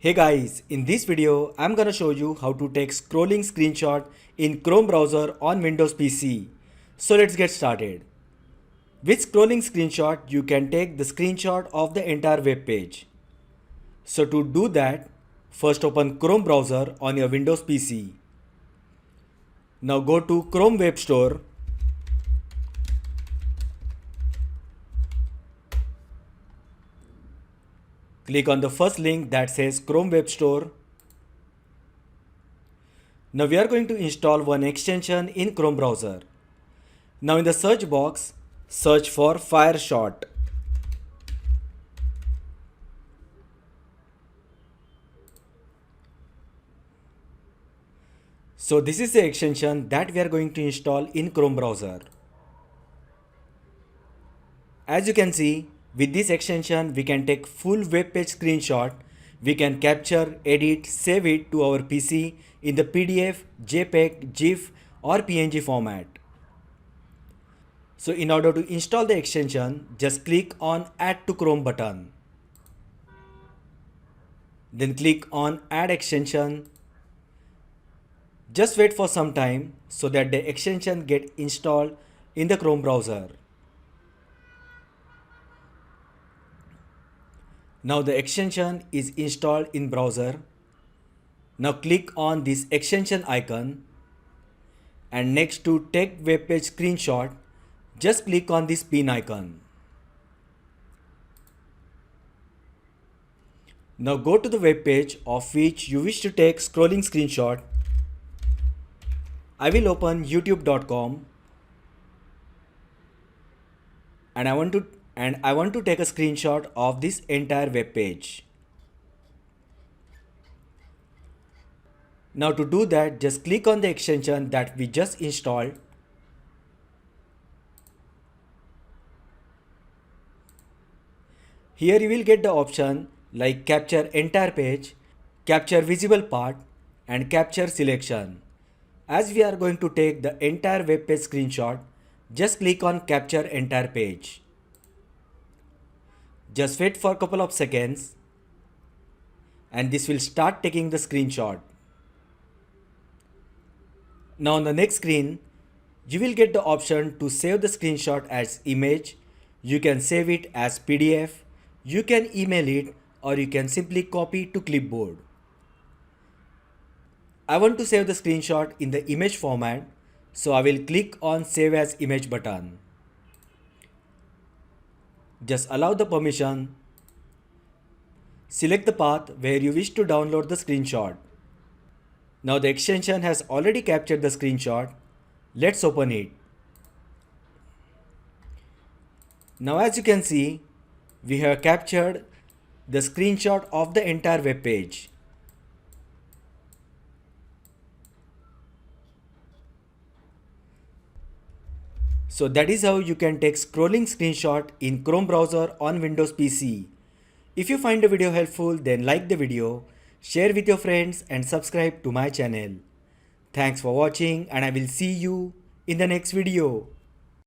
Hey guys, in this video, I'm gonna show you how to take scrolling screenshot in Chrome browser on Windows PC. So let's get started. With scrolling screenshot, you can take the screenshot of the entire web page. So to do that, first open Chrome browser on your Windows PC. Now go to Chrome Web Store. Click on the first link that says Chrome Web Store. Now we are going to install one extension in Chrome browser. Now in the search box, search for FireShot. So this is the extension that we are going to install in Chrome browser. As you can see, with this extension we can take full web page screenshot. We can capture, edit, save it to our PC in the PDF, JPEG, GIF or PNG format. So in order to install the extension, just click on Add to Chrome button. Then click on Add Extension. Just wait for some time so that the extension get installed in the Chrome browser. Now the extension is installed in browser. Now click on this extension icon and next to take web page screenshot, just click on this pin icon. Now go to the web page of which you wish to take scrolling screenshot. I will open youtube.com and I want to take a screenshot of this entire web page. Now to do that, just click on the extension that we just installed. Here you will get the option like capture entire page, capture visible part and capture selection. As we are going to take the entire web page screenshot, just click on capture entire page. Just wait for a couple of seconds and this will start taking the screenshot. Now on the next screen, you will get the option to save the screenshot as image. You can save it as PDF, you can email it or you can simply copy to clipboard. I want to save the screenshot in the image format, so I will click on Save as Image button. Just allow the permission. Select the path where you wish to download the screenshot. Now the extension has already captured the screenshot. Let's open it. Now as you can see, we have captured the screenshot of the entire web page. So that is how you can take scrolling screenshot in Chrome browser on Windows PC. If you find the video helpful, then like the video, share with your friends and subscribe to my channel. Thanks for watching and I will see you in the next video.